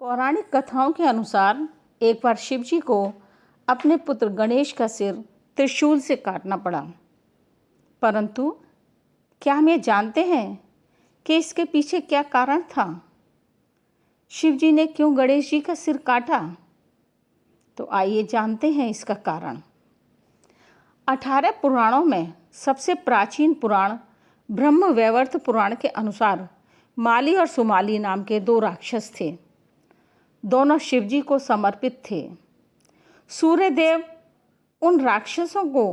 पौराणिक कथाओं के अनुसार एक बार शिवजी को अपने पुत्र गणेश का सिर त्रिशूल से काटना पड़ा। परंतु क्या हम ये जानते हैं कि इसके पीछे क्या कारण था? शिवजी ने क्यों गणेश जी का सिर काटा? तो आइए जानते हैं इसका कारण। 18 पुराणों में सबसे प्राचीन पुराण ब्रह्मवैवर्त पुराण के अनुसार माली और सुमाली नाम के 2 राक्षस थे। दोनों शिवजी को समर्पित थे। सूर्यदेव उन राक्षसों को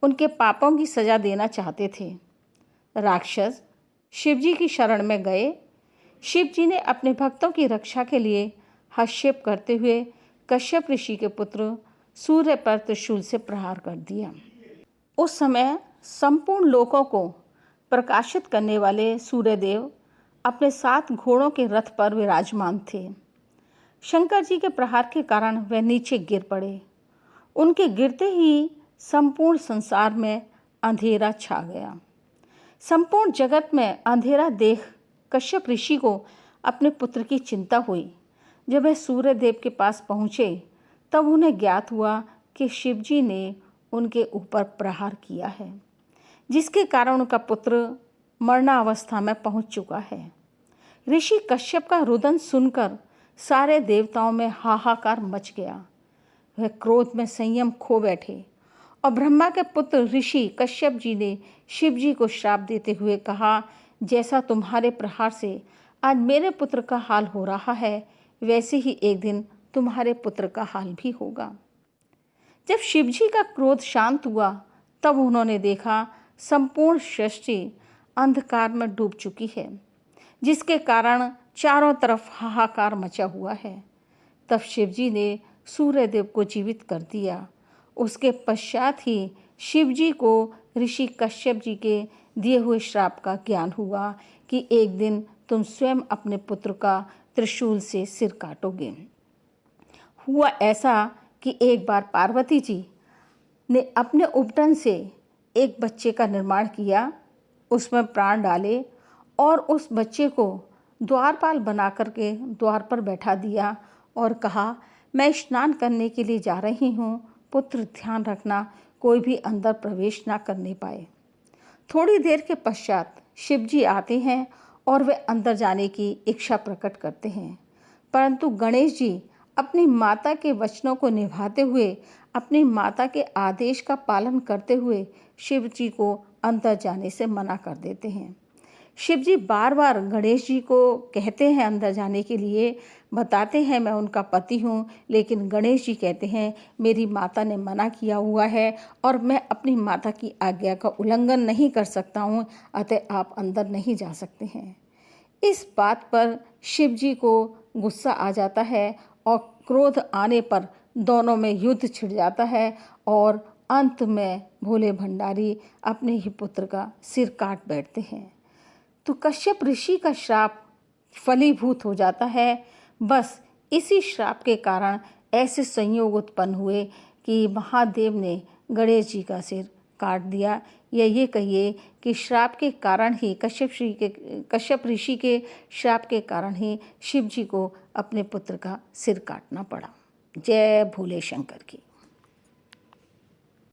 उनके पापों की सज़ा देना चाहते थे। राक्षस शिवजी की शरण में गए। शिवजी ने अपने भक्तों की रक्षा के लिए हस्तक्षेप करते हुए कश्यप ऋषि के पुत्र सूर्य पर त्रिशूल से प्रहार कर दिया। उस समय संपूर्ण लोकों को प्रकाशित करने वाले सूर्यदेव अपने 7 घोड़ों के रथ पर विराजमान थे। शंकर जी के प्रहार के कारण वे नीचे गिर पड़े। उनके गिरते ही संपूर्ण संसार में अंधेरा छा गया। संपूर्ण जगत में अंधेरा देख कश्यप ऋषि को अपने पुत्र की चिंता हुई। जब वे सूर्यदेव के पास पहुँचे तब उन्हें ज्ञात हुआ कि शिवजी ने उनके ऊपर प्रहार किया है, जिसके कारण उनका पुत्र मरणावस्था में पहुँच चुका है। ऋषि कश्यप का रुदन सुनकर सारे देवताओं में हाहाकार मच गया। वह क्रोध में संयम खो बैठे और ब्रह्मा के पुत्र ऋषि कश्यप जी ने शिव जी को श्राप देते हुए कहा, जैसा तुम्हारे प्रहार से आज मेरे पुत्र का हाल हो रहा है, वैसे ही एक दिन तुम्हारे पुत्र का हाल भी होगा। जब शिव जी का क्रोध शांत हुआ तब उन्होंने देखा संपूर्ण सृष्टि अंधकार में डूब चुकी है, जिसके कारण चारों तरफ हाहाकार मचा हुआ है। तब शिवजी ने सूर्यदेव को जीवित कर दिया। उसके पश्चात ही शिवजी को ऋषि कश्यप जी के दिए हुए श्राप का ज्ञान हुआ कि एक दिन तुम स्वयं अपने पुत्र का त्रिशूल से सिर काटोगे। हुआ ऐसा कि एक बार पार्वती जी ने अपने उपटन से एक बच्चे का निर्माण किया, उसमें प्राण डाले और उस बच्चे को द्वारपाल बना करके द्वार पर बैठा दिया और कहा, मैं स्नान करने के लिए जा रही हूँ, पुत्र ध्यान रखना कोई भी अंदर प्रवेश ना करने पाए। थोड़ी देर के पश्चात शिवजी आते हैं और वे अंदर जाने की इच्छा प्रकट करते हैं, परंतु गणेश जी अपनी माता के वचनों को निभाते हुए, अपनी माता के आदेश का पालन करते हुए शिव जी को अंदर जाने से मना कर देते हैं। शिव जी बार बार गणेश जी को कहते हैं अंदर जाने के लिए, बताते हैं मैं उनका पति हूँ, लेकिन गणेश जी कहते हैं मेरी माता ने मना किया हुआ है और मैं अपनी माता की आज्ञा का उल्लंघन नहीं कर सकता हूँ, अतः आप अंदर नहीं जा सकते हैं। इस बात पर शिव जी को गुस्सा आ जाता है और क्रोध आने पर दोनों में युद्ध छिड़ जाता है और अंत में भोले भंडारी अपने ही पुत्र का सिर काट बैठते हैं। तो कश्यप ऋषि का श्राप फलीभूत हो जाता है। बस इसी श्राप के कारण ऐसे संयोग उत्पन्न हुए कि महादेव ने गणेश जी का सिर काट दिया, या ये कहिए कि श्राप के कारण ही कश्यप ऋषि के श्राप के कारण ही शिव जी को अपने पुत्र का सिर काटना पड़ा। जय भोले शंकर की।